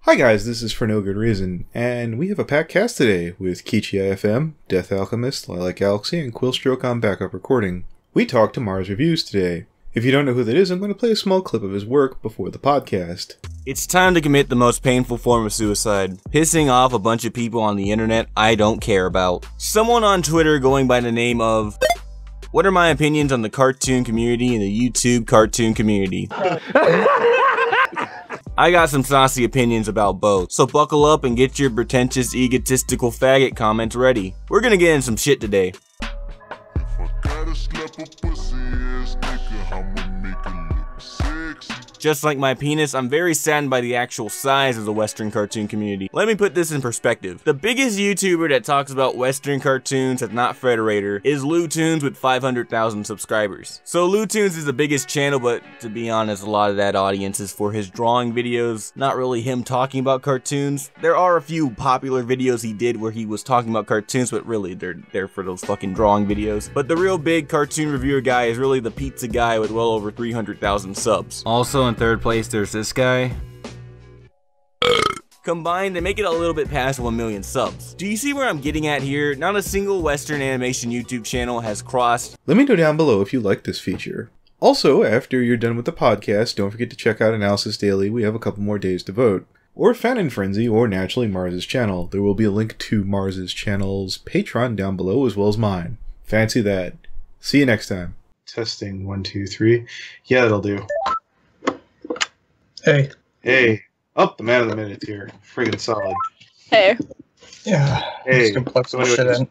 Hi guys, this is ForNoGoodReason, and we have a packed cast today with Keychi IFM, Death Alchemist, Lilac Galaxy, and Quillstroke on backup recording. We talked to Mars Reviews today. If you don't know who that is, I'm going to play a small clip of his work before the podcast. It's time to commit the most painful form of suicide. Pissing off a bunch of people on the internet I don't care about. Someone on Twitter going by the name of... What are my opinions on the cartoon community and the YouTube cartoon community? I got some saucy opinions about both, so buckle up and get your pretentious, egotistical faggot comments ready. We're gonna get in some shit today. Just like my penis, I'm very saddened by the actual size of the Western cartoon community. Let me put this in perspective. The biggest YouTuber that talks about Western cartoons that's not Frederator is LewToons with 500,000 subscribers. So LewToons is the biggest channel, but to be honest, a lot of that audience is for his drawing videos, not really him talking about cartoons. There are a few popular videos he did where he was talking about cartoons, but really they're there for those fucking drawing videos. But the real big cartoon reviewer guy is really the pizza guy with well over 300,000 subs. Also in third place, there's this guy. Combined, they make it a little bit past 1 million subs. Do you see where I'm getting at here? Not a single Western animation YouTube channel has crossed. Let me know down below if you like this feature. Also, after you're done with the podcast, don't forget to check out Analysis Daily. We have a couple more days to vote. Or Fanon Frenzy, or naturally Mars's channel. There will be a link to Mars's channel's Patreon down below, as well as mine. Fancy that. See you next time. Testing 1, 2, 3. Yeah, that'll do. Hey. Hey. Oh, the man of the minute here. Friggin' solid. Hey. Yeah. Hey. Just gonna plug some shit in.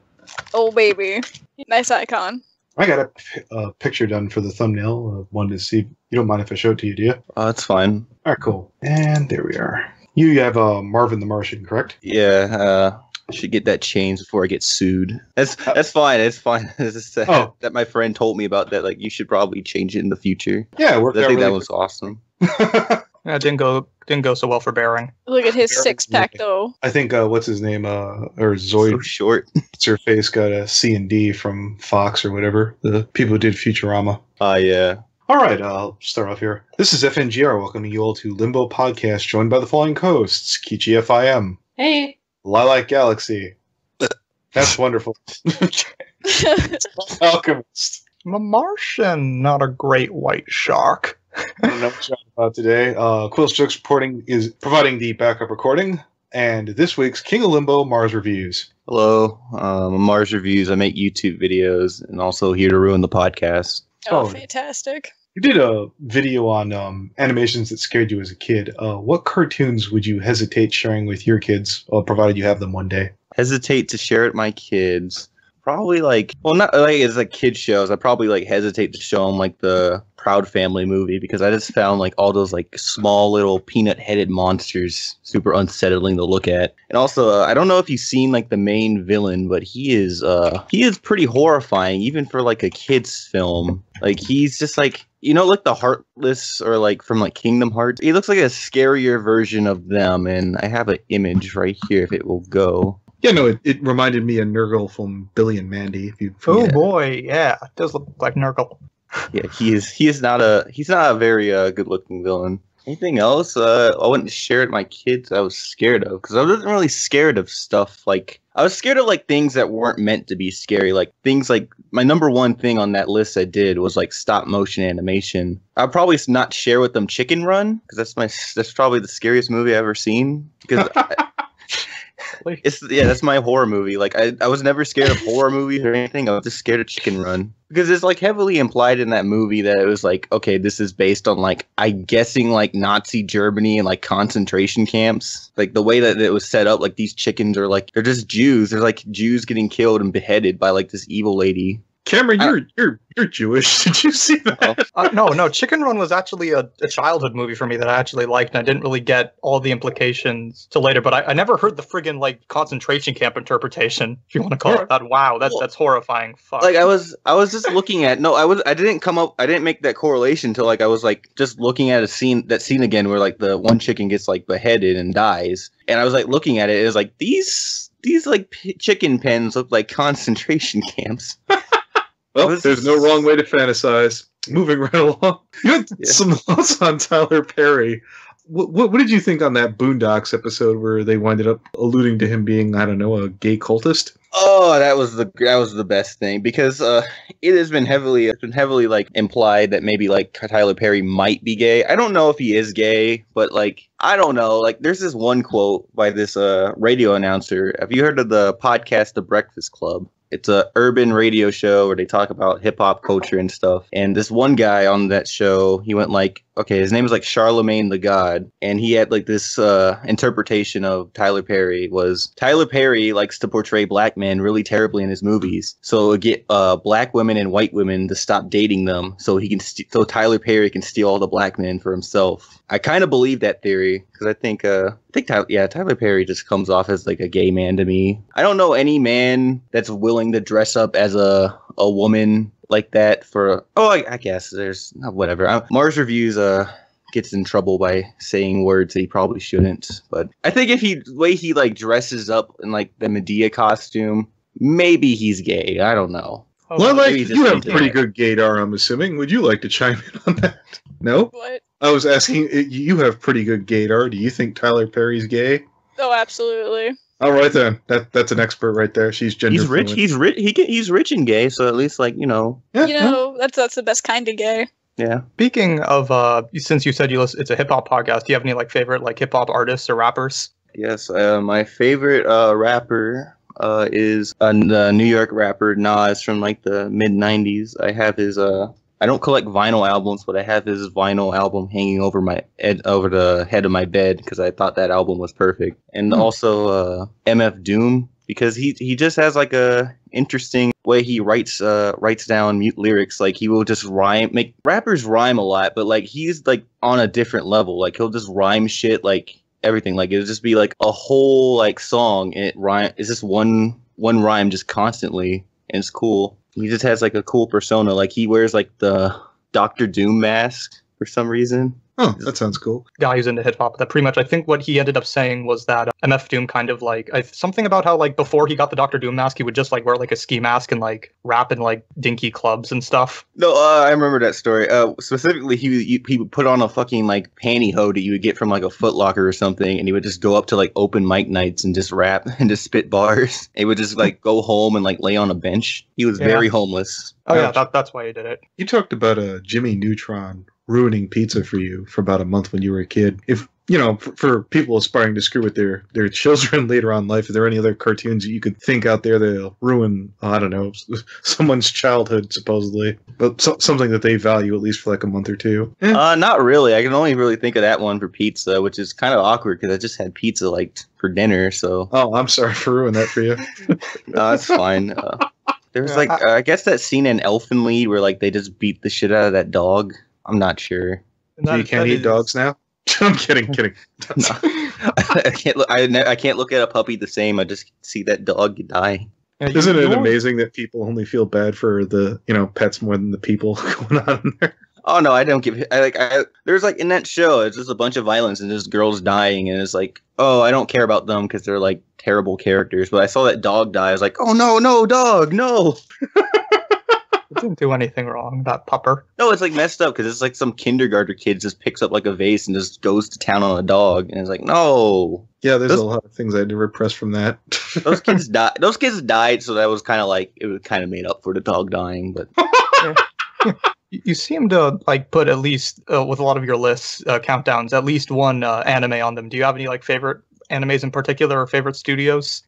Oh, baby. Nice icon. I got a picture done for the thumbnail. Wanted to see. You don't mind if I show it to you, do you? That's fine. Alright, cool. And there we are. You have Marvin the Martian, correct? Yeah, I should get that changed before I get sued. That's fine. It's fine. It's just that my friend told me about that. Like, you should probably change it in the future. Yeah, it worked out. I think really that was awesome. Yeah, it didn't go so well for Baring. Look at his six-pack, though. I think, what's his name? Or Zoid. So short. What's her face got a C and D from Fox or whatever. The people who did Futurama. Yeah. Alright, I'll start off here. This is FNGR welcoming you all to Limbo Podcast, joined by the following hosts: Keychi FIM. Hey. Lilac Galaxy. That's wonderful. Alchemist. I'm a Martian, not a great white shark. I don't know what you're about today. Quillstroke's providing the backup recording, and this week's King of Limbo, Mars Reviews. Hello, I'm Mars Reviews. I make YouTube videos and also here to ruin the podcast. Oh, fantastic. You did a video on animations that scared you as a kid. What cartoons would you hesitate sharing with your kids, provided you have them one day? Hesitate to share it with my kids. Probably not like as like kid shows. I probably hesitate to show them like the Proud Family movie because I just found like all those like small little peanut-headed monsters super unsettling to look at. And also, I don't know if you've seen like the main villain, but he is pretty horrifying even for like a kid's film. Like he's just like, like the Heartless or like from like Kingdom Hearts. He looks like a scarier version of them, and I have an image right here if it will go. Yeah, no, it reminded me of Nurgle from Billy and Mandy. Oh boy, yeah, it does look like Nurgle. Yeah, he is not a very good looking villain. Anything else? I wouldn't share it with my kids. I was scared of because I wasn't really scared of stuff like I was scared of like things that weren't meant to be scary. Like things like my number one thing on that list I did was like stop motion animation. I'll probably not share with them Chicken Run because that's probably the scariest movie I've ever seen because. That's my horror movie. Like I was never scared of horror movies or anything. I was just scared of Chicken Run because it's like heavily implied in that movie that it was like, okay, this is based on like I'm guessing like Nazi Germany and like concentration camps. Like the way that it was set up, like these chickens are like they're just Jews. They're like Jews getting killed and beheaded by like this evil lady. Cameron, you're Jewish. Did you see that? No. Chicken Run was actually a childhood movie for me that I actually liked, and I didn't really get all the implications till later. But I never heard the friggin' like concentration camp interpretation, if you want to call it that. Wow, that's horrifying. Fuck. Like I was just looking at I didn't make that correlation until like I was like just looking at that scene again where like the one chicken gets like beheaded and dies, and I was like looking at it. It was like these like chicken pens look like concentration camps. Well, there's no wrong way to fantasize. Moving right along. You had some thoughts on Tyler Perry. What did you think on that Boondocks episode where they winded up alluding to him being, I don't know, a gay cultist? Oh, that was the best thing because it's been heavily like implied that maybe like Tyler Perry might be gay. I don't know if he is gay, but like I don't know. Like there's this one quote by this radio announcer. Have you heard of the podcast The Breakfast Club? It's a urban radio show where they talk about hip hop culture and stuff. And this one guy on that show, he went like, okay, his name is like Charlemagne the God. And he had like this interpretation of Tyler Perry was Tyler Perry likes to portray black men really terribly in his movies. So it get black women and white women to stop dating them so he can so Tyler Perry can steal all the black men for himself. I kind of believe that theory because I think Tyler Perry just comes off as like a gay man to me. I don't know any man that's willing to dress up as a woman like that for I guess there's whatever. Mars Reviews gets in trouble by saying words that he probably shouldn't, but I think if the way he like dresses up in like the Medea costume, maybe he's gay. I don't know. Well, like you have pretty good gaydar, I'm assuming. Would you like to chime in on that? No? What? I was asking, you have pretty good gaydar. Do you think Tyler Perry's gay? Oh, absolutely. All right then, that's an expert right there. She's gender. He's rich. Fluent. He's rich and gay. So at least like That's the best kind of gay. Yeah. Speaking of, since you said it's a hip hop podcast, do you have any like favorite like hip hop artists or rappers? Yes, my favorite rapper is the New York rapper Nas from like the mid '90s. I have his I don't collect vinyl albums, but I have his vinyl album hanging over over the head of my bed because I thought that album was perfect. And also MF Doom because he just has like a interesting way he writes down lyrics. Like he will just make rappers rhyme a lot, but like he's like on a different level. Like he'll just rhyme shit like everything. Like it'll just be like a whole like song and it's just one rhyme just constantly and it's cool. He just has like a cool persona. Like he wears like the Dr. Doom mask for some reason. Oh, that sounds cool. Guy who's into hip hop. That pretty much, I think what he ended up saying was that MF Doom kind of like something about how like before he got the Dr. Doom mask, he would just like wear like a ski mask and like rap in like dinky clubs and stuff. No, I remember that story. Specifically, he would put on a fucking like pantyhose that you would get from like a Foot Locker or something, and he would just go up to like open mic nights and just rap and just spit bars. He would just like go home and like lay on a bench. He was very homeless. Oh yeah, that's why he did it. You talked about Jimmy Neutron ruining pizza for you for about a month when you were a kid. If for people aspiring to screw with their children later on in life, are there any other cartoons that you could think out there that'll ruin, I don't know, someone's childhood supposedly, but something that they value at least for like a month or two? Not really. I can only really think of that one for pizza, which is kind of awkward because I just had pizza like for dinner. So I'm sorry for ruining that for you. No, it's fine. There's like I guess that scene in Elfen leid where like they just beat the shit out of that dog. I'm not sure. So you can't eat dogs now? I'm kidding. No. I can't look. I can't look at a puppy the same. I just see that dog die. Yeah, Isn't it amazing that people only feel bad for the pets more than the people going on in there? Oh no, I don't give. There's like in that show, it's just a bunch of violence and just girls dying, and it's like, oh, I don't care about them because they're like terrible characters. But I saw that dog die. I was like, oh no, dog, no. It didn't do anything wrong, that pupper. No, it's like messed up because it's like some kindergarten kid just picks up like a vase and just goes to town on a dog, and it's like, no. Yeah, there's a lot of things I had to repress from that. Those kids died. Those kids died, so that was kind of like it was kind of made up for the dog dying. But you seem to like put at least with a lot of your lists countdowns at least one anime on them. Do you have any like favorite animes in particular or favorite studios?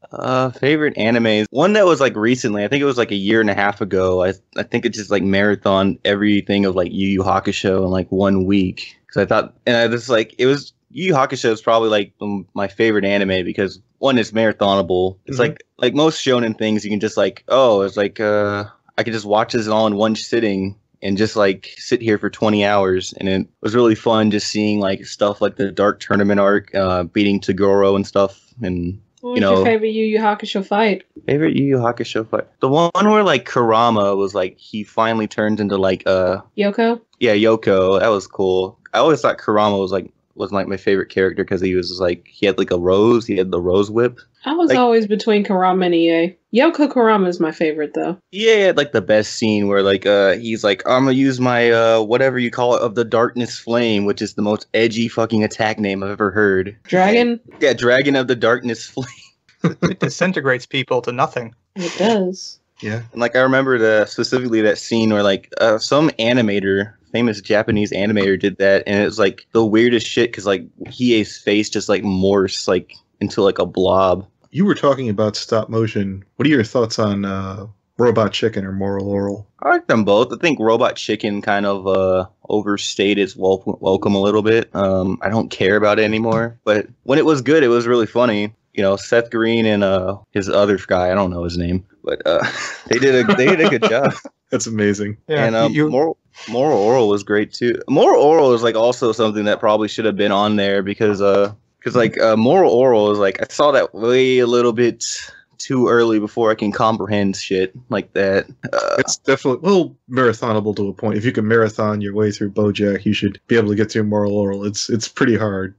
Favorite animes. One that was like recently, I think it was like a year and a half ago. I think it just like marathon everything of like Yu Yu Hakusho in like 1 week. Because I thought, and I just like, it was, Yu Yu Hakusho is probably like my favorite anime because one, it's marathonable. It's like most shonen things you can just like, it's like, I could just watch this all in one sitting and just like sit here for 20 hours. And it was really fun just seeing like stuff like the Dark Tournament arc, beating Toguro and stuff. And what was your favorite Yu Yu Hakusho fight? Favorite Yu Yu Hakusho fight? The one where like Kurama was like, he finally turned into like Yoko? Yeah, Yoko. That was cool. I always thought Kurama was wasn't like my favorite character because he was like he had like a rose. He had the rose whip. I was like, always between Kurama and EA. Yoko Kurama is my favorite though. Yeah, he had like the best scene where like he's like, I'm gonna use my whatever you call it of the darkness flame, which is the most edgy fucking attack name I've ever heard. Dragon? Yeah, Dragon of the Darkness Flame. It disintegrates people to nothing. It does. Yeah. And like I remember specifically that scene where like some animator, famous Japanese animator, did that, and it was like the weirdest shit because like Hiei's face just like morphs like into like a blob. You were talking about stop motion. What are your thoughts on Robot Chicken or Moral Oral? I like them both. I think Robot Chicken kind of overstayed its welcome a little bit. I don't care about it anymore, but when it was good, it was really funny. You know, Seth Green and his other guy, I don't know his name, but they did a good job. That's amazing. Yeah, and Moral Oral was great too. Moral Oral is like also something that probably should have been on there because like Moral Oral is like I saw that way a little bit too early before I can comprehend shit like that. It's definitely marathonable to a point. If you can marathon your way through BoJack, you should be able to get through Moral Oral. It's pretty hard.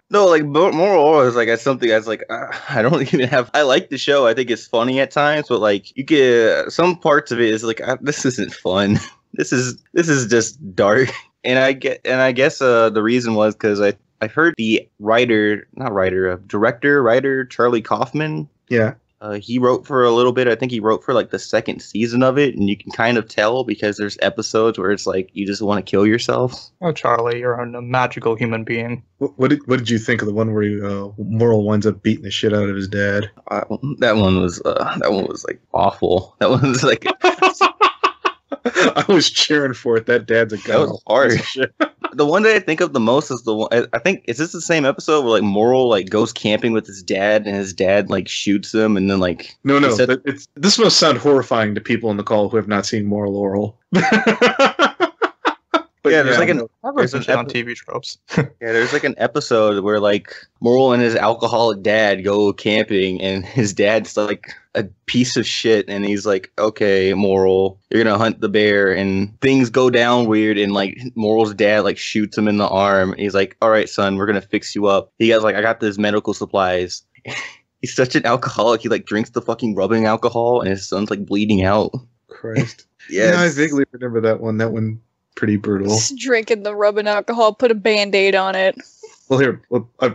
No, like Moral Oral is like something that's like I don't even have. I like the show. I think it's funny at times, but like you get some parts of it is like this isn't fun. This is just dark. And I guess the reason was because I heard the director Charlie Kaufman. Yeah. He wrote for a little bit. I think he wrote for like the second season of it, and you can kind of tell because there's episodes where it's like you just want to kill yourself. Oh, Charlie, you're a magical human being. What did you think of the one where Moral winds up beating the shit out of his dad? That one was like awful. That one was like I was cheering for it. That dad's a guy. That was hard. The one that I think of the most is the one. I think is this the same episode where like Moral like goes camping with his dad and his dad like shoots him and then like no. This must sound horrifying to people in the call who have not seen Moral Oral. But yeah, there's like on TV tropes. Yeah, there's like an episode where like Moral and his alcoholic dad go camping, and his dad's like a piece of shit, and he's like, "Okay, Moral, you're gonna hunt the bear," and things go down weird, and like Moral's dad like shoots him in the arm. He's like, "All right, son, we're gonna fix you up." He goes like, "I got this medical supplies." He's such an alcoholic. He like drinks the fucking rubbing alcohol, and his son's like bleeding out. Christ. Yeah, I vaguely remember that one. That one. Pretty brutal. Just drinking the rubbing alcohol, put a band-aid on it. Well, here,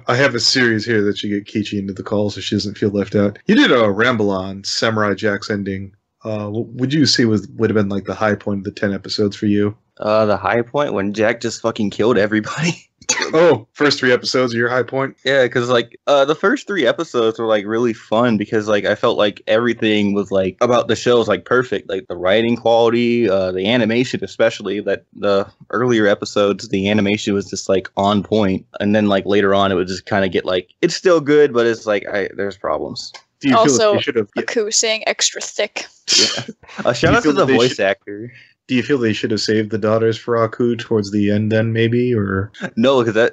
I have a series here that you get Keychi into the call so she doesn't feel left out. You did a ramble on Samurai Jack's ending. Would you say would have been like the high point of the 10 episodes for you? The high point when Jack just fucking killed everybody. Oh, first 3 episodes are your high point? Yeah, because like the first 3 episodes were like really fun because like I felt like everything was like about the show was like perfect, like the writing quality, the animation especially. That the earlier episodes, the animation was just like on point, and then like later on it would just kind of get like it's still good, but it's like there's problems. Do you also, feel like you should have Aku saying extra thick. Yeah. Shout out to the voice actor. Do you feel they should have saved the daughters for Aku towards the end then, maybe? Or no, because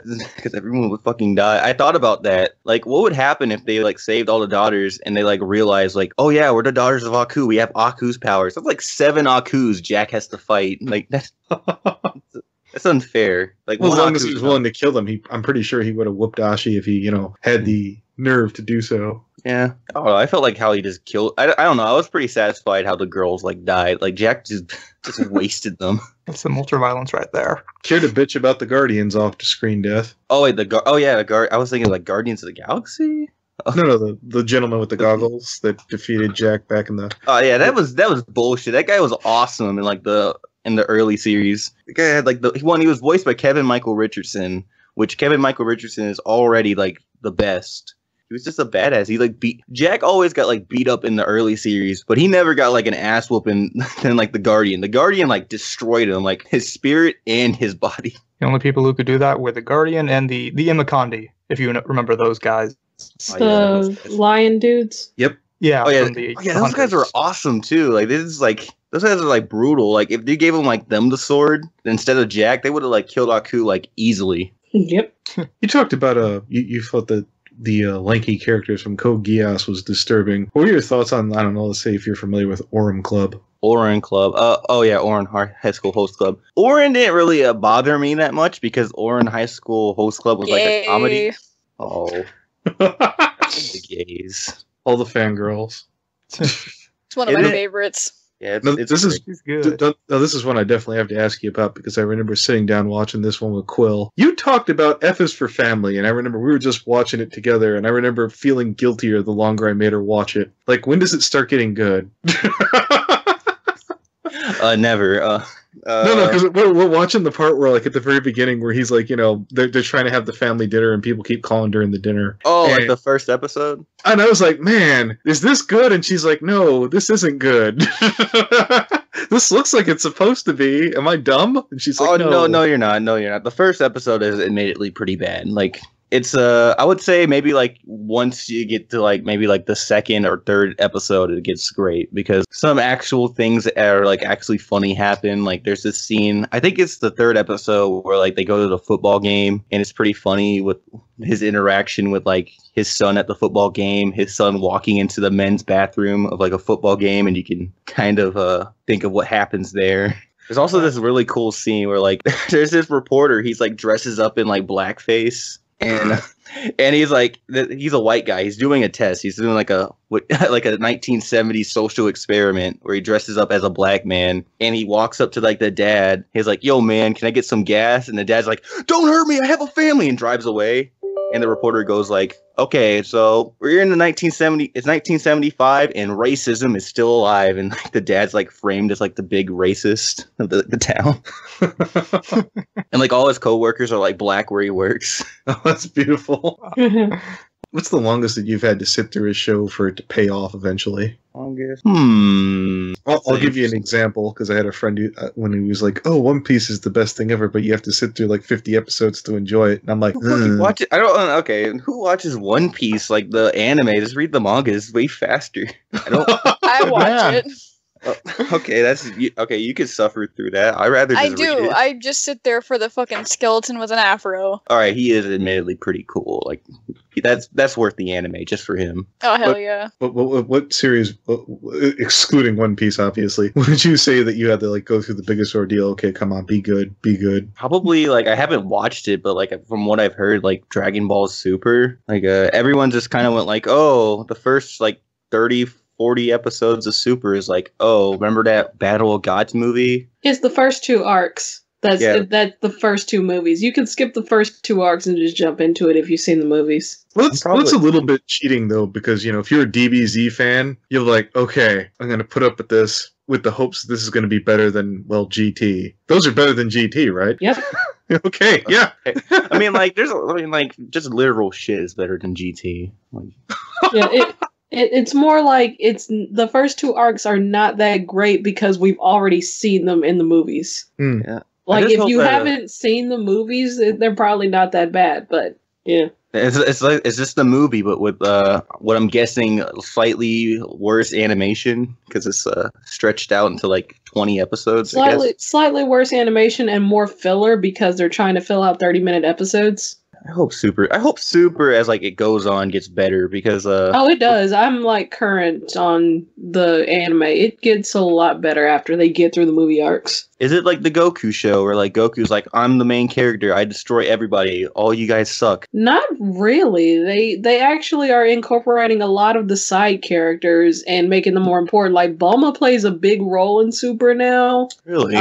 everyone would fucking die. I thought about that. Like, what would happen if they, like, saved all the daughters and they, like, realized, like, oh, yeah, we're the daughters of Aku. We have Aku's powers. That's, like, 7 Akus Jack has to fight. Like, that's unfair. Like, well, as long as he was willing to kill them, I'm pretty sure he would have whooped Ashi if he, had the nerve to do so. Yeah. I don't know. I felt like how he just killed. I don't know. I was pretty satisfied how the girls, like, died. Like, Jack just wasted them. That's some ultraviolence right there. Cared a bitch about the Guardians off to screen death. Oh, wait. I was thinking, like, Guardians of the Galaxy? No, the gentleman with the goggles that defeated Jack back in the... Oh, yeah. That was bullshit. That guy was awesome in, like, in the early series. The guy had, like, he was voiced by Kevin Michael Richardson, which Kevin Michael Richardson is already, like, the best. He was just a badass. He like Jack always got like beat up in the early series, but he never got like an ass whooping than like the Guardian. The Guardian like destroyed him, like his spirit and his body. The only people who could do that were the Guardian and the Immakandi, if you remember those guys. The lion dudes. Yep. Yeah. Oh yeah. Those guys were awesome too. Like this is like those guys are like brutal. Like if they gave them the sword instead of Jack, they would have like killed Aku like easily. Yep. You talked about you thought that the lanky characters from Code Geass was disturbing. What were your thoughts on, I don't know, let's say if you're familiar with Aurum Club? Orin Club. Orin High School Host Club. Orin didn't really bother me that much because Orin High School Host Club was like a comedy. Oh, the gays. All the fangirls. It's one of my favorites. Yeah, this is good. This is one I definitely have to ask you about because I remember sitting down watching this one with Quill. You talked about F is for Family, and I remember we were just watching it together, and I remember feeling guiltier the longer I made her watch it. Like, when does it start getting good? Never. No, because we're watching the part where, like, at the very beginning where he's like, you know, they're trying to have the family dinner and people keep calling during the dinner. Oh, like the first episode? And I was like, man, is this good? And she's like, no, this isn't good. This looks like it's supposed to be. Am I dumb? And she's like, no, you're not. No, you're not. The first episode is admittedly pretty bad. Like, it's I would say maybe like once you get to like maybe like the second or third episode, it gets great because some actual things that are like actually funny happen. Like there's this scene, I think it's the third episode where like they go to the football game and it's pretty funny with his interaction with like his son at the football game, his son walking into the men's bathroom of like a football game, and you can kind of think of what happens there. There's also this really cool scene where like there's this reporter, he's like dresses up in like blackface. And he's like, he's a white guy. He's doing a test. He's doing like a 1970s social experiment where he dresses up as a black man. And he walks up to like the dad. He's like, yo, man, can I get some gas? And the dad's like, don't hurt me. I have a family, and drives away. And the reporter goes like, okay, so we're in the 1970s. It's 1975 and racism is still alive. And like, the dad's like framed as like the big racist of the town. And like all his coworkers are like black where he works. Oh, that's beautiful. What's the longest that you've had to sit through a show for it to pay off eventually? Longest? I'll give you an example because I had a friend who, when he was like, "Oh, One Piece is the best thing ever, but you have to sit through like 50 episodes to enjoy it." And I'm like, watch it. I don't. Okay, who watches One Piece like the anime? Just read the manga. It's way faster. I don't. I watch it. Okay, okay. You could suffer through that. I rather. Just read it. I just sit there for the fucking skeleton with an afro. All right, he is admittedly pretty cool. Like that's worth the anime just for him. Oh hell yeah! What series, excluding One Piece, obviously, would you say that you had to like go through the biggest ordeal? Okay, come on, be good. Probably like I haven't watched it, but like from what I've heard, like Dragon Ball Super, like everyone just kind of went like, oh, the first like 30-40 episodes of Super is like, oh, remember that Battle of Gods movie? It's the first two arcs. That's the first two movies. You can skip the first two arcs and just jump into it if you've seen the movies. Well, that's a little bit cheating though, because you know if you're a DBZ fan, you're like, okay, I'm gonna put up with this with the hopes that this is gonna be better than GT. Those are better than GT, right? Yep. Okay, yeah. I mean, like, just literal shit is better than GT. Like, yeah, it's more like the first two arcs are not that great because we've already seen them in the movies. Yeah. Like if you haven't seen the movies, they're probably not that bad. But yeah, it's just the movie, but with what I'm guessing slightly worse animation because it's stretched out into like 20 episodes. Slightly worse animation and more filler because they're trying to fill out 30-minute episodes. I hope Super as like it goes on gets better because oh, it does. I'm like current on the anime. It gets a lot better after they get through the movie arcs. Is it like the Goku show where like Goku's like, I'm the main character, I destroy everybody, all you guys suck? Not really. They actually are incorporating a lot of the side characters and making them more important. Like Bulma plays a big role in Super now. Really?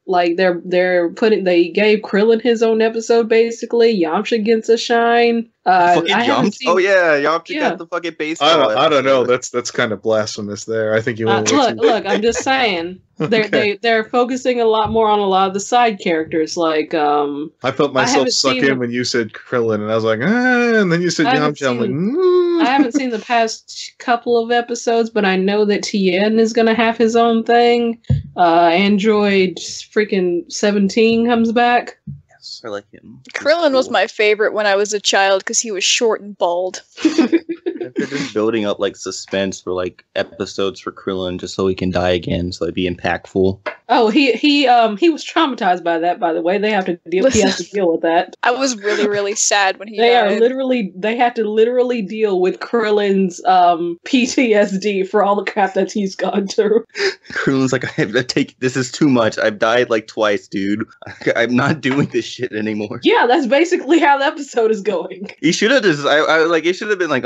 Like they gave Krillin his own episode basically. Yamcha gets a shine. Yamcha got the fucking baseball. I don't know. That's kind of blasphemous there. I think you look. I'm just saying. They're focusing a lot more on a lot of the side characters. Like I felt myself suck in when you said Krillin, and I was like, and then you said Yamcha. I'm like, I haven't seen the past couple of episodes, but I know that Tien is going to have his own thing. Android freaking 17 comes back. I like him. Krillin was my favorite when I was a child because he was short and bald. They're just building up like suspense for like episodes for Krillin just so he can die again, so it'd be impactful. Oh, he was traumatized by that. By the way, they have to deal. He has to deal with that. I was really, really sad when he They died. They have to literally deal with Krillin's PTSD for all the crap that he's gone through. Krillin's like, I have to take this is too much. I've died like twice, dude. I'm not doing this shit anymore. Yeah, that's basically how the episode is going. He should have just it should have been like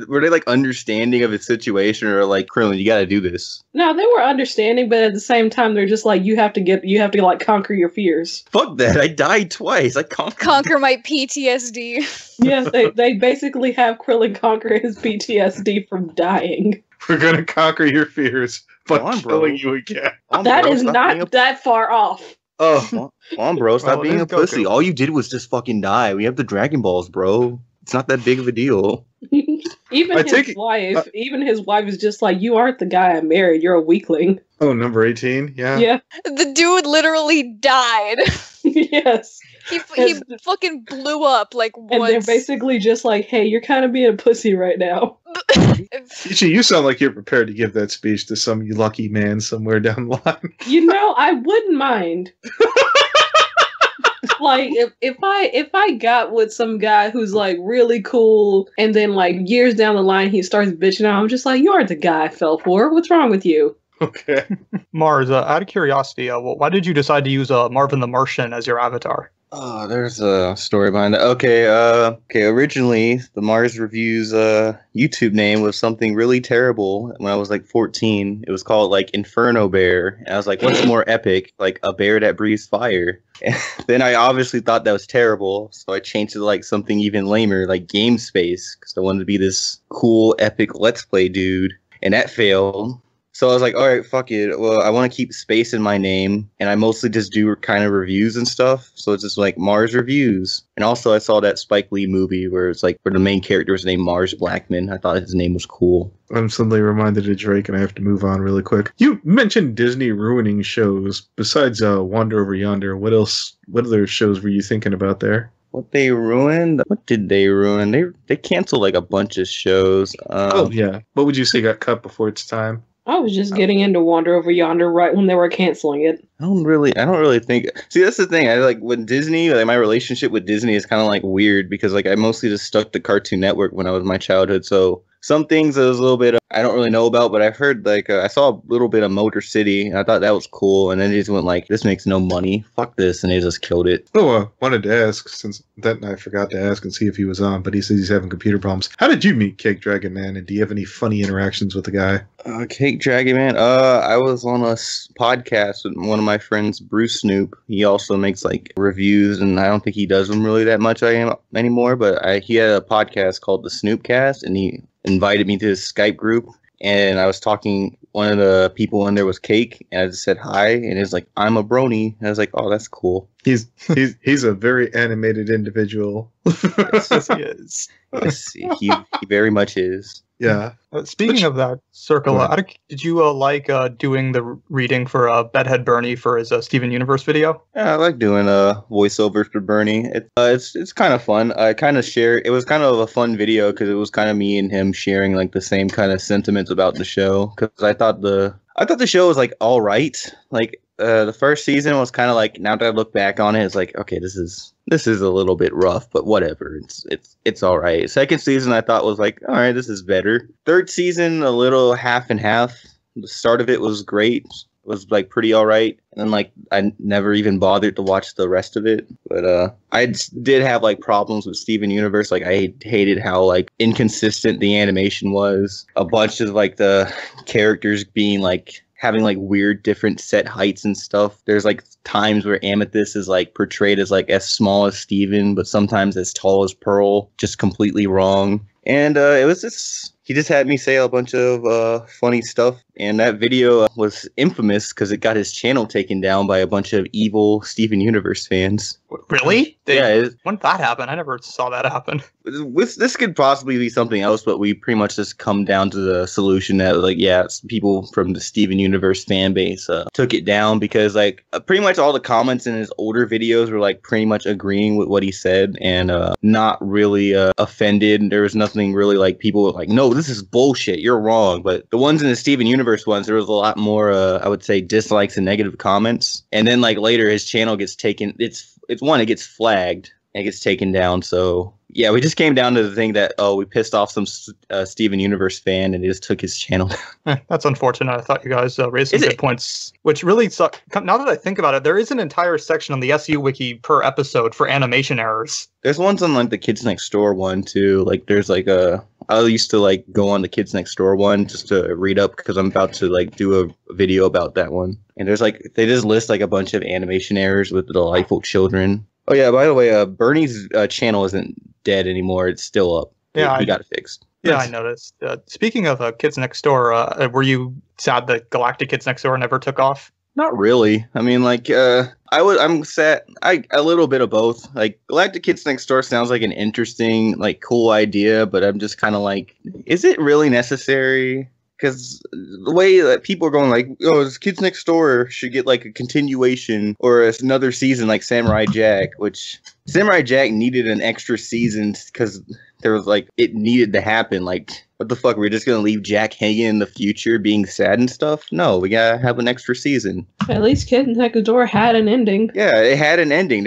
were they like understanding of his situation, or like, Krillin, you gotta do this? No, they were understanding, but at the same time they're just like, you have to like conquer your fears. Fuck that. I died twice. I Conquer my PTSD. Yes, they basically have Krillin conquer his PTSD from dying. We're gonna conquer your fears by Come on, killing bro. you again. That is not that far off. Oh, Come on, bro. Stop Well, being a it's Goku. pussy. All you did was just fucking die. We have the Dragon Balls, bro. It's not that big of a deal. Even I take his wife is just like, you aren't the guy I married. You're a weakling. oh, number 18. Yeah. Yeah. The dude literally died. Yes. He And- fucking blew up like And they're once. basically just like, hey, you're kind of being a pussy right now. Keychi, you sound like you're prepared to give that speech to some lucky man somewhere down the line. You know, I wouldn't mind. Like if I got with some guy who's like really cool, and then like years down the line he starts bitching out, I'm just like, you aren't the guy I fell for. What's wrong with you? Okay. Mars, out of curiosity, why did you decide to use Marvin the Martian as your avatar? Oh, there's a story behind that. Okay, originally the Mars Reviews YouTube name was something really terrible when I was like 14. It was called like Inferno Bear. And I was like, what's more epic? Like a bear that breathes fire. And then I obviously thought that was terrible, so I changed it to like something even lamer, like Game Space, because I wanted to be this cool, epic Let's Play dude. And that failed. So I was like, all right, fuck it. Well, I want to keep space in my name, and I mostly just do kind of reviews and stuff. So it's just like Mars Reviews. And also I saw that Spike Lee movie where it's like, where the main character is named Mars Blackman. I thought his name was cool. I'm suddenly reminded of Drake, and I have to move on really quick. You mentioned Disney ruining shows. Besides Wander Over Yonder, what other shows were you thinking about there? What they ruined? What did they ruin? They canceled like a bunch of shows. Oh, yeah. What would you say got cut before its time? I was just getting into Wander Over Yonder right when they were canceling it. I don't really think. See, that's the thing. I like with Disney. Like my relationship with Disney is kind of like weird because like I mostly just stuck to Cartoon Network when I was in my childhood. So some things I was a little bit I don't really know about, but I've heard like I saw a little bit of Motor City, and I thought that was cool. And then they just went like, this makes no money. Fuck this, and they just killed it. Oh, wanted to ask, since that I forgot to ask and see if he was on, but he says he's having computer problems. How did you meet cakedragon Man, and do you have any funny interactions with the guy? cakedragon Man. I was on a podcast with one of my friends, Bruce Snoop. He also makes like reviews, and I don't think he does them really that much anymore. But he had a podcast called the Snoopcast, and he invited me to his Skype group. And I was talking. One of the people in there was Cake, and I just said hi, and he's like, "I'm a brony." And I was like, "Oh, that's cool." He's a very animated individual. Yes, he is. Yes, he very much is. Yeah. Speaking of that, Circle, did you like doing the reading for Bedhead Bernie for his Steven Universe video? Yeah, I like doing voiceovers for Bernie. It's kind of fun. I kind of share. It was kind of a fun video because it was kind of me and him sharing like the same kind of sentiments about the show. Because I thought the show was like all right. Like the first season was kind of like, now that I look back on it, it's like, okay, this is a little bit rough, but whatever. It's all right. Second season I thought was like, all right, this is better. Third season, a little half and half. The start of it was great. It was like pretty all right. And then like I never even bothered to watch the rest of it. But I did have like problems with Steven Universe. Like I hated how like inconsistent the animation was. A bunch of like the characters being like having like weird different set heights and stuff. There's like times where Amethyst is like portrayed as like as small as Steven, but sometimes as tall as Pearl, just completely wrong. And it was just he just had me say a bunch of funny stuff, and that video was infamous because it got his channel taken down by a bunch of evil Steven Universe fans. Really? Yeah. When did that happen? I never saw that happen. This could possibly be something else, but we pretty much just come down to the solution that, like, yeah, people from the Steven Universe fan base took it down because, like, pretty much all the comments in his older videos were, like, pretty much agreeing with what he said and not really offended. There was nothing really, like, people were like, no, this is bullshit, you're wrong. But the ones in the Steven Universe ones, there was a lot more, I would say, dislikes and negative comments. And then, like, later his channel gets taken, it gets flagged and it gets taken down. So yeah, we just came down to the thing that, we pissed off some Steven Universe fan and it just took his channel down. That's unfortunate. I thought you guys raised some good points, which really suck. Now that I think about it, there is an entire section on the SU wiki per episode for animation errors. There's ones on, like, the Kids Next Door one too. Like, there's like I used to, like, go on the Kids Next Door one just to read up because I'm about to, like, do a video about that one. And there's, like, they just list, like, a bunch of animation errors with the delightful children. Oh yeah, by the way, Bernie's channel isn't dead anymore. It's still up. Yeah, he got it fixed. Yeah, I noticed. Speaking of Kids Next Door, were you sad that Galactic Kids Next Door never took off? Not really. I mean, like, I'm sad. A little bit of both. Like, Galactic Kids Next Door sounds like an interesting, like, cool idea, but I'm just kind of like, is it really necessary? Because the way that people are going, like, oh, this Kids Next Door should get, like, a continuation or another season like Samurai Jack, which Samurai Jack needed an extra season because there was, like, it needed to happen. Like, what the fuck? We're just going to leave Jack hanging in the future being sad and stuff? No, we got to have an extra season. At least Kids Next Door had an ending. Yeah, it had an ending.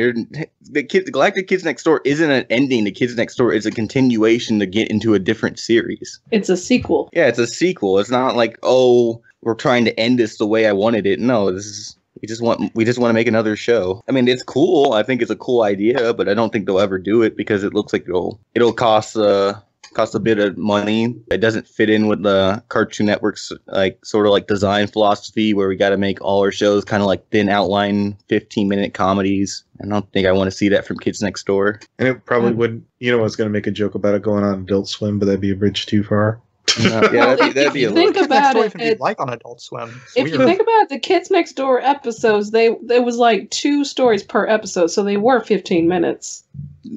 The Galactic Kids Next Door isn't an ending to Kids Next Door. It's a continuation to get into a different series. It's a sequel. Yeah, it's a sequel. It's not like, oh, we're trying to end this the way I wanted it. No, this is... We just want to make another show. I mean, it's cool. I think it's a cool idea, but I don't think they'll ever do it because it looks like it'll cost a bit of money. It doesn't fit in with the Cartoon Network's, like, sort of like design philosophy where we got to make all our shows kind of like thin outline 15-minute comedies. I don't think I want to see that from Kids Next Door. And it probably wouldn't. You know, I was going to make a joke about it going on Adult Swim, but that'd be a bridge too far. Yeah, that'd be a think about it. Like on Adult Swim. If you think about the Kids Next Door episodes, there was like 2 stories per episode, so they were 15 minutes.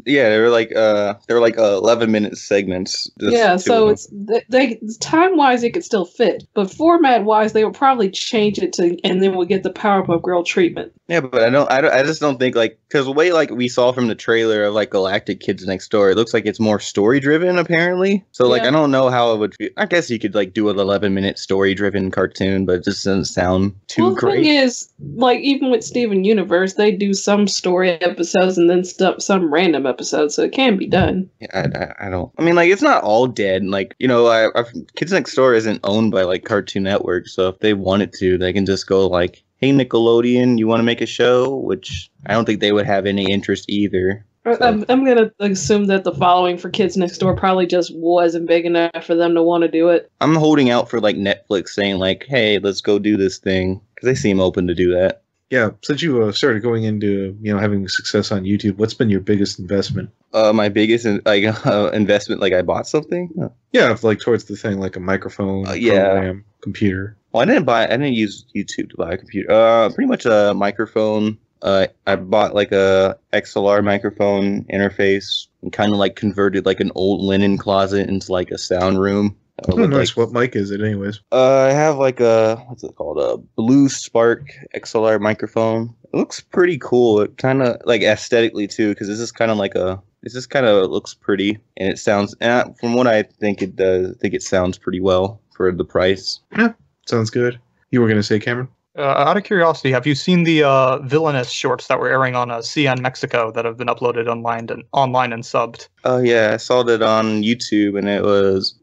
Yeah, they were like 11-minute segments. Yeah, so it's they time wise it could still fit, but format wise they would probably change it to, and then we'll get the Powerpuff Girl treatment. Yeah, but I just don't think, like, because the way, like, we saw from the trailer of, like, Galactic Kids Next Door, it looks like it's more story driven apparently. So, like, I don't know how it would feel. I guess you could, like, do an 11-minute story driven cartoon, but it just doesn't sound too great. The thing is, like, even with Steven Universe, they do some story episodes and then some random episodes, so it can be done. Yeah, I don't. I mean, like, it's not all dead. Like, you know, Kids Next Door isn't owned by, like, Cartoon Network, so if they wanted to, they can just go, like, hey, Nickelodeon, you want to make a show? Which I don't think they would have any interest either. So. I'm going to assume that the following for Kids Next Door probably just wasn't big enough for them to want to do it. I'm holding out for, like, Netflix saying, like, hey, let's go do this thing, because they seem open to do that. Yeah, since you started going into, you know, having success on YouTube, what's been your biggest investment? My biggest investment, like I bought something? Huh. Yeah, like towards the thing, like a microphone, program, computer. Well, I didn't use YouTube to buy a computer. Pretty much a microphone. I bought like a XLR microphone interface and kind of like converted like an old linen closet into like a sound room. Nice. What mic is it anyways? I have like what's it called? A Blue Spark XLR microphone. It looks pretty cool. It kind of like aesthetically too, because this is kind of like it just kind of looks pretty, and it sounds, from what I think it does, I think it sounds pretty well for the price. Yeah, sounds good. You were going to say, Cameron? Out of curiosity, have you seen the villainous shorts that were airing on CN Mexico that have been uploaded online and subbed? Oh yeah, I saw that on YouTube, and it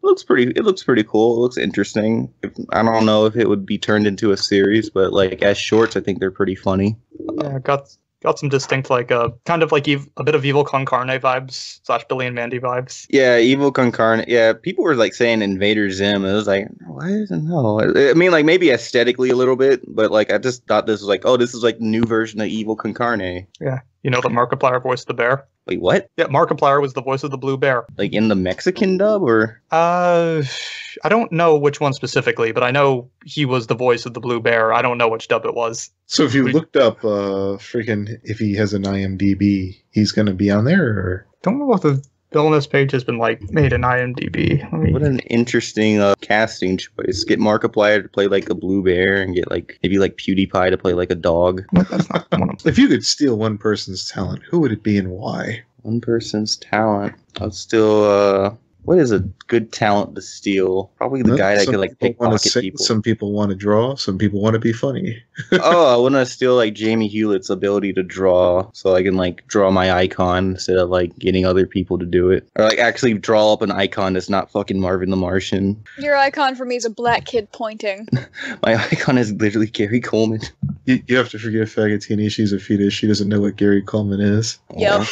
looks pretty cool. It looks interesting. I don't know if it would be turned into a series, but like as shorts, I think they're pretty funny. Yeah, got some distinct, like, kind of like a bit of Evil Con Carne vibes / Billy and Mandy vibes. Yeah, Evil Con Carne. Yeah, people were like saying Invader Zim. It was like, why isn't no? I mean, like maybe aesthetically a little bit, but like I just thought this was like, oh, this is like the new version of Evil Con Carne. Yeah, you know the Markiplier voiced the bear. Wait, what? Yeah, Markiplier was the voice of the blue bear. Like in the Mexican dub, or? I don't know which one specifically, but I know he was the voice of the blue bear. I don't know which dub it was. So if you looked up, if he has an IMDb, he's going to be on there, or? Don't know if the villainous page has been, like, made in IMDb. What an interesting casting choice. Get Markiplier to play, like, a blue bear, and get, like, maybe, like, PewDiePie to play, like, a dog. That's not one of them. If you could steal one person's talent, who would it be and why? One person's talent. I'd still, what is a good talent to steal? Probably the guy that could, like, pickpocket people. Some people want to draw, some people want to be funny. Oh, I want to steal, like, Jamie Hewlett's ability to draw, so I can, like, draw my icon instead of, like, getting other people to do it. Or, like, actually draw up an icon that's not fucking Marvin the Martian. Your icon for me is a black kid pointing. My icon is literally Gary Coleman. You have to forgive Fagatini, she's a fetus, she doesn't know what Gary Coleman is. Yep.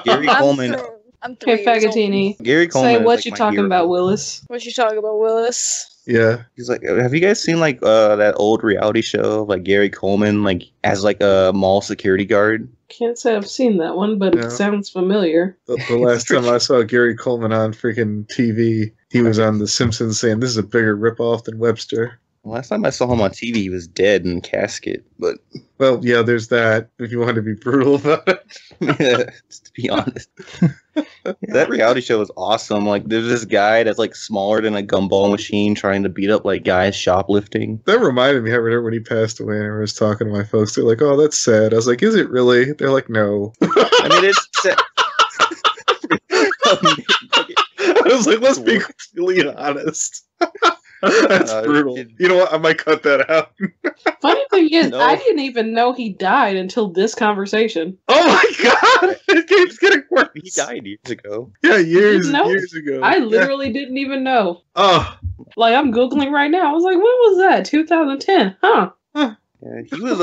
Gary Coleman. I'm 3 Hey, years old. Fagatini. Gary Coleman. Say what is, you like, my talking hero. about, Willis. What you talking about, Willis? Yeah. He's like, have you guys seen like that old reality show of, like, Gary Coleman, like, as like a mall security guard? Can't say I've seen that one, but No. it sounds familiar. The last time I saw Gary Coleman on freaking TV, he was on The Simpsons saying, this is a bigger ripoff than Webster. Last time I saw him on TV, he was dead in a casket. But Well, yeah, there's that, if you want to be brutal about it. just to be honest, that reality show was awesome. Like, there's this guy that's like smaller than a gumball machine trying to beat up like guys shoplifting. That reminded me, I remember when he passed away and I was talking to my folks, they're like, oh, that's sad. I was like, is it really? They're like, no. I mean, it's. I was like, let's be completely honest. That's brutal. You know what? I might cut that out. Funny thing is, No. I didn't even know he died until this conversation. Oh my god! It keeps getting worse. He died years ago. Yeah, years You and know? years ago. I literally didn't even know. Oh, Like, I'm Googling right now. I was like, when was that? 2010. Huh. Yeah, he was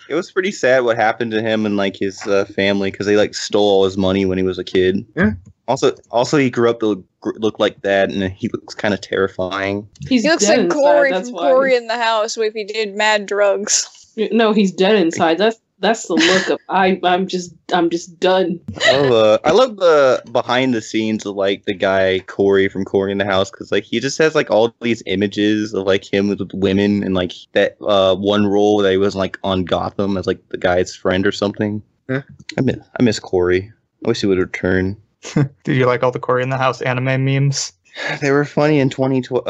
it was pretty sad what happened to him and like his family because they like stole all his money when he was a kid. Yeah. Also, he grew up to look like that, and he looks kind of terrifying. He's He looks dead like inside, Corey that's from why. Corey in the House if he did mad drugs. No, he's dead inside. That's the look of I'm just done. I love the behind the scenes of like the guy Corey from Corey in the House because like he just has like all these images of like him with women and like that one role that he was like on Gotham as like the guy's friend or something. Yeah. I miss Corey. I wish he would return. Did you like all the Corey in the House anime memes? They were funny in 2012,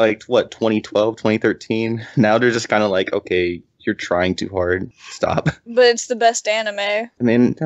2013. Now they're just kind of like, okay, you're trying too hard. Stop. But it's the best anime. I mean,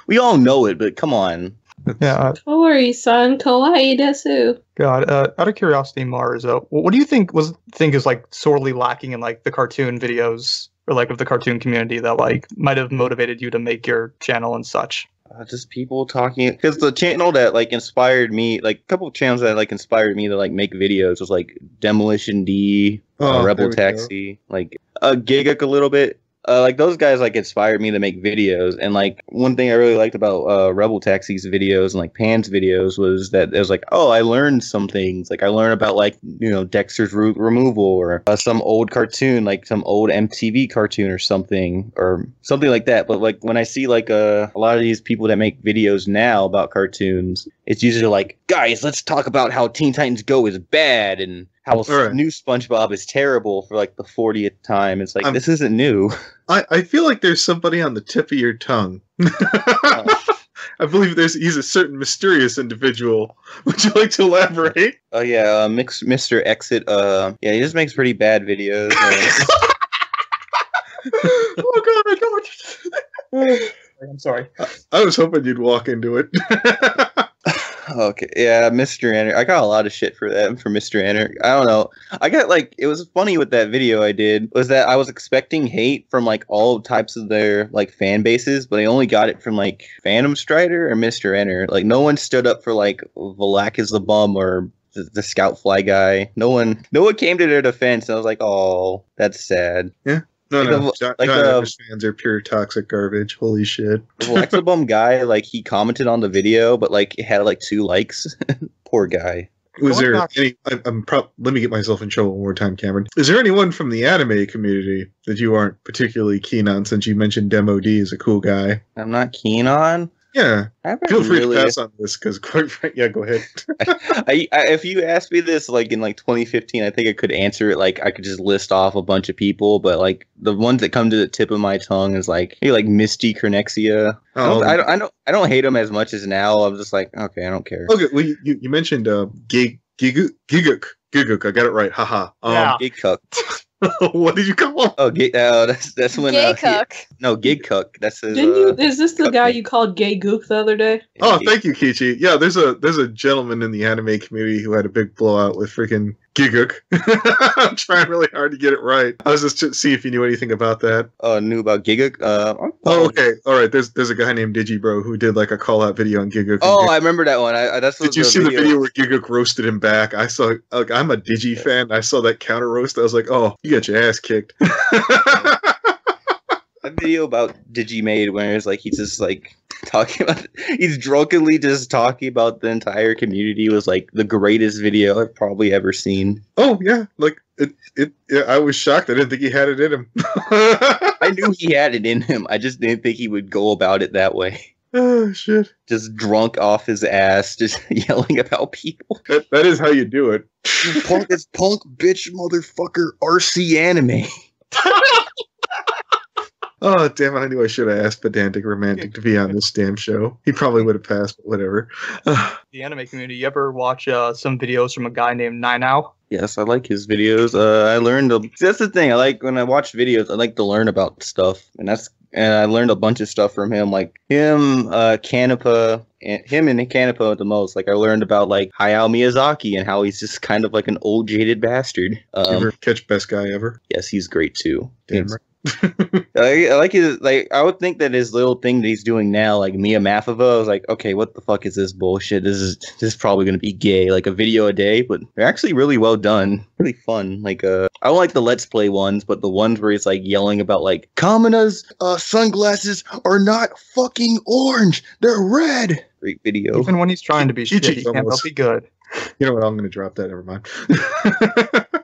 we all know it, but come on. Yeah. Corey-san, kawaii desu. God. Out of curiosity, Mars, what do you think is like sorely lacking in like the cartoon videos or like of the cartoon community that like might have motivated you to make your channel and such? Just people talking, because the channel that like inspired me, like a couple of channels that like inspired me to like make videos was like Demolition D, there Rebel we Taxi, like Giguk a little bit. Like those guys like inspired me to make videos, and like one thing I really liked about Rebel Taxi's videos and like Pan's videos was that it was like, oh, I learned some things. Like I learned about like, you know, Dexter's root removal or some old cartoon, like some old MTV cartoon or something like that. But like when I see like a lot of these people that make videos now about cartoons, it's usually like, guys, let's talk about how Teen Titans Go is bad and how Right. new SpongeBob is terrible for like the 40th time. It's like, this isn't new. I feel like there's somebody on the tip of your tongue. I believe he's a certain mysterious individual. Would you like to elaborate? Oh yeah, Mr. Exit. Yeah, he just makes pretty bad videos. Oh God! I'm sorry. I was hoping you'd walk into it. Okay, yeah, Mr. Enter. I got a lot of shit for that, for Mr. Enter. I don't know. I got like, it was funny with that video I did, was that I was expecting hate from like all types of their like fan bases, but I only got it from like Phantom Strider or Mr. Enter. Like no one stood up for like Valak is the bum or the Scout Fly guy. No one came to their defense. And I was like, oh, that's sad. Yeah. No, Like no. the- John like Evers fans are pure toxic garbage. Holy shit. The Lexabum guy, like he commented on the video, but like it had like 2 likes. Poor guy. Was Going there back- any? Let me get myself in trouble one more time, Cameron. Is there anyone from the anime community that you aren't particularly keen on? Since you mentioned Demo D is a cool guy. I'm not keen on. Yeah. I haven't Feel free really- to pass on this because, quite frankly, yeah, go ahead. If you asked me this like in like 2015, I think I could answer it. Like I could just list off a bunch of people, but like the ones that come to the tip of my tongue is like Misty Cernexia. I don't hate him as much as now. I'm just like, okay, I don't care. Okay, well, you mentioned Giguk. I got it right. Haha. Yeah. Gig cuck. What did you call him? Oh, that's when Gay cuck. no, gig cuck. That's his. Didn't you? Is this the cuck guy name. you called Gay Gook the other day? Oh, thank you, Keychi. Yeah, there's a gentleman in the anime community who had a big blowout with freaking Giguk. I'm trying really hard to get it right. I was just to see if you knew anything about that. Knew about Giguk. Oh, okay. All right. There's a guy named Digi Bro who did like a call out video on Giguk. Oh, I remember that one. Did you see the video where Giguk roasted him back? I saw. Like, I'm a Digi fan. I saw that counter roast. I was like, oh, you got your ass kicked. A video about Digi made where it's like he's just like talking about he's drunkenly just talking about the entire community was like the greatest video I've probably ever seen. Oh yeah, like it. Yeah, I was shocked. I didn't think he had it in him. I knew he had it in him. I just didn't think he would go about it that way. Oh shit! Just drunk off his ass, just yelling about people. That is how you do it. Punk bitch motherfucker RC anime. Oh damn it! I knew I should have asked Pedantic Romantic to be on this damn show. He probably would have passed, but whatever. The anime community. You ever watch some videos from a guy named NineOuh? Yes, I like his videos. I learned. That's the thing. I like when I watch videos. I like to learn about stuff, and I learned a bunch of stuff from him. Like him, Kanapa, and him and Kanapa the most. Like I learned about like Hayao Miyazaki and how he's just kind of like an old jaded bastard. You ever catch Best Guy Ever? Yes, he's great too. Damn right. I like his like. I would think that his little thing that he's doing now, like Mia Mathova, I was like, okay, what the fuck is this bullshit? This is probably gonna be gay, like a video a day, but they're actually really well done, really fun. Like I don't like the Let's Play ones, but the ones where it's like yelling about like Kamina's sunglasses are not fucking orange, they're red. Great video. Even when he's trying to be shitty, he can't almost. be good. You know what? I'm going to drop that. Never mind.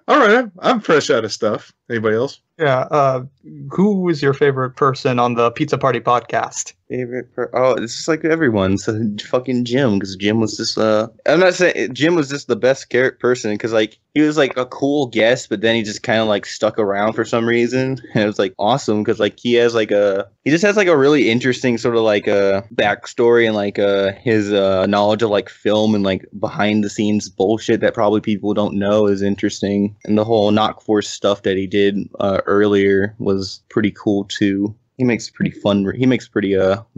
All right, I'm fresh out of stuff. Anybody else? Yeah. Who was your favorite person on the Pizza Party podcast? It's just like everyone's fucking Jim, because Jim was just I'm not saying Jim was just the best person, because like he was like a cool guest, but then he just kind of like stuck around for some reason, and it was like awesome because like he just has like a really interesting sort of like backstory and like his knowledge of like film and like behind the scenes bullshit that probably people don't know is interesting, and the whole Knock Force stuff that he did earlier was pretty cool too. He makes pretty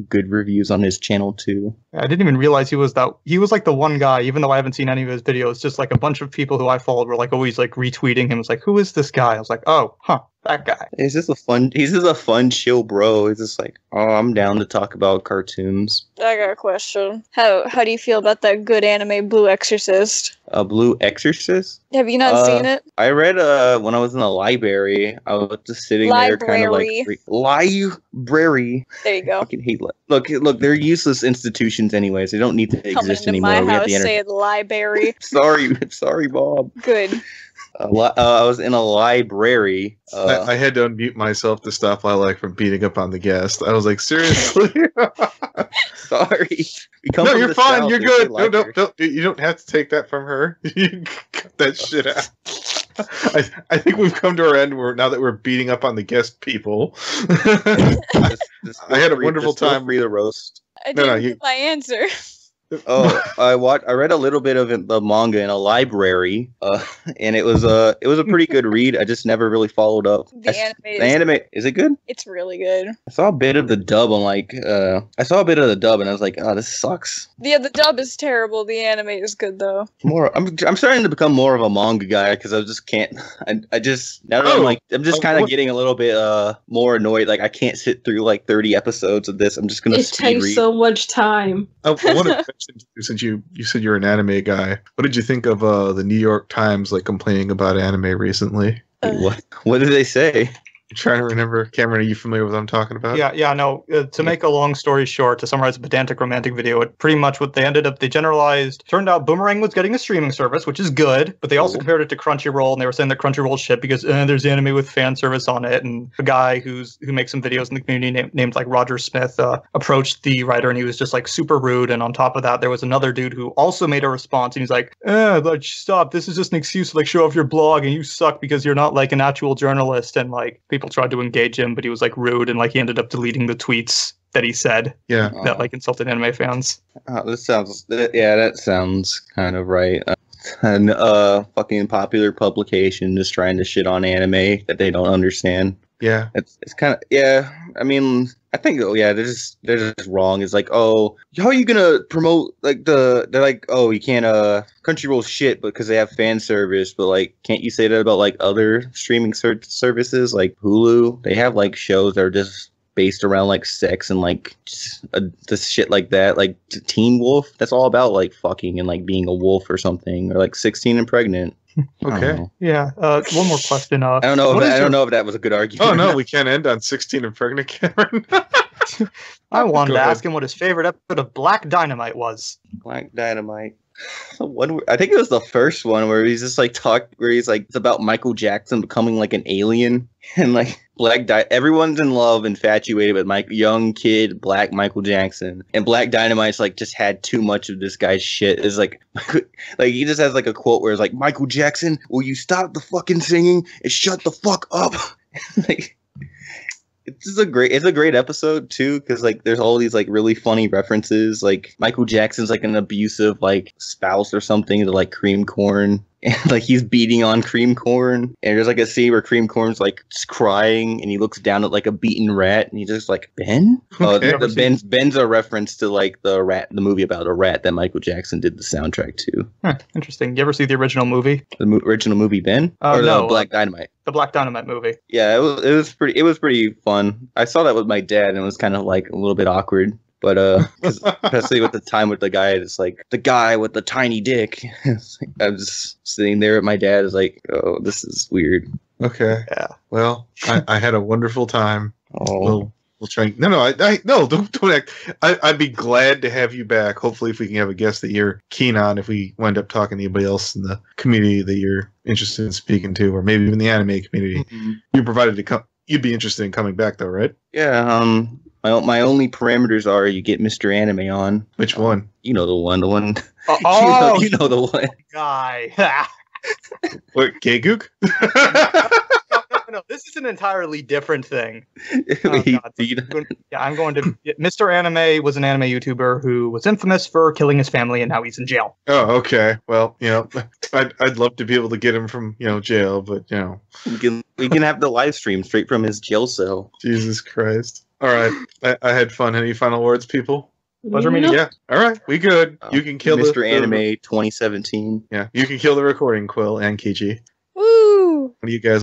good reviews on his channel too. I didn't even realize he was like the one guy, even though I haven't seen any of his videos, just like a bunch of people who I followed were like always like retweeting him. It's like, who is this guy? I was like, oh, that guy. He's just a fun, chill bro. He's just like, oh, I'm down to talk about cartoons. I got a question. How do you feel about that good anime Blue Exorcist? Blue Exorcist? Have you not seen it? I read when I was in the library. I was just sitting there kind of like library. There you go. I fucking hate look, they're useless institutions anyways. They don't need to exist Coming to anymore. my We have house the internet. saying library. Sorry, Bob. Good. I was in a library. I had to unmute myself to stop Lilac from beating up on the guest. I was like, seriously? Sorry. No, you're fine. You're good. No. You don't have to take that from her. You cut that shit out. I think we've come to our end now that we're beating up on the guest people. I had a wonderful time. Free the roast. I didn't get my answer. I read a little bit of the manga in a library, and it was a pretty good read. I just never really followed up. The anime is it good? It's really good. I saw a bit of the dub. And I was like, oh, this sucks. Yeah, the dub is terrible. The anime is good though. I'm starting to become more of a manga guy because I just can't. I'm just kind of getting a little bit more annoyed. Like I can't sit through like 30 episodes of this. I'm just gonna. It takes so much time. I want to mention, since you said you're an anime guy, what did you think of the New York Times like complaining about anime recently? What did they say? I'm trying to remember. Cameron, are you familiar with what I'm talking about? Yeah, no. To make a long story short, to summarize a pedantic romantic video, it pretty much what they generalized. Turned out Boomerang was getting a streaming service, which is good, but they also compared it to Crunchyroll, and they were saying that Crunchyroll shit because there's anime with fan service on it, and a guy who makes some videos in the community named like Roger Smith approached the writer, and he was just like super rude. And on top of that, there was another dude who also made a response, and he's like, like stop, this is just an excuse to like show off your blog, and you suck because you're not like an actual journalist. And like people tried to engage him, but he was like rude, and like he ended up deleting the tweets that he said that like insulted anime fans. That sounds kind of right. An fucking popular publication just trying to shit on anime that they don't understand. Yeah, it's kind of I mean, I think they're just wrong. It's like, oh, how are you gonna promote like they're like, oh, you can't Crunchyroll shit because they have fan service, but like, can't you say that about like other streaming services like Hulu? They have like shows that are just based around like sex and like just shit like that. Like Teen Wolf, that's all about like fucking and like being a wolf or something, or like 16 and pregnant. Okay. Yeah. One more question. I don't know if that was a good argument. Oh no, we can't end on 16 and pregnant, Cameron. I wanted to ask him what his favorite episode of Black Dynamite was. Black Dynamite. I think it was the first one where he's just like where he's like, it's about Michael Jackson becoming like an alien, and like everyone's in love, infatuated with young kid Black Michael Jackson, and Black Dynamite's like just had too much of this guy's shit. It's like he just has like a quote where it's like, Michael Jackson, will you stop the fucking singing and shut the fuck up? Like, it's a great episode too, because like there's all these like really funny references. Like Michael Jackson's like an abusive like spouse or something to like Cream Corn, and like he's beating on Cream Corn, and there's like a scene where Cream Corn's like just crying, and he looks down at like a beaten rat, and he's just like, Ben? Ben's a reference to like the movie about a rat that Michael Jackson did the soundtrack to. Interesting. You ever see the original movie? The original movie, Ben? Or no, the Black Dynamite? The Black Dynamite movie. Yeah, it was pretty fun. I saw that with my dad, and it was kind of like a little bit awkward. But especially with the time with the guy, it's like the guy with the tiny dick. Like, I was just sitting there with my dad. Is like, oh, this is weird. Okay. Yeah. Well, I had a wonderful time. Oh. We'll try. No, don't act. I'd be glad to have you back. Hopefully, if we can have a guest that you're keen on, if we wind up talking to anybody else in the community that you're interested in speaking to, or maybe even the anime community, you're provided to come. You'd be interested in coming back, though, right? Yeah. My only parameters are you get Mr. Anime on. Which one? You know the one. Oh, you know the one. Guy. What? Gaguk? No, this is an entirely different thing. Oh, I'm going to. Mr. Anime was an anime YouTuber who was infamous for killing his family, and now he's in jail. Oh, okay. Well, I'd love to be able to get him from jail, but we can have the live stream straight from his jail cell. Jesus Christ! All right, I had fun. Any final words, people? Pleasure meeting. Yeah. All right, we good. You can kill Mr. Anime 2017. Yeah, you can kill the recording, Quill and Keychi. Woo! What do you guys?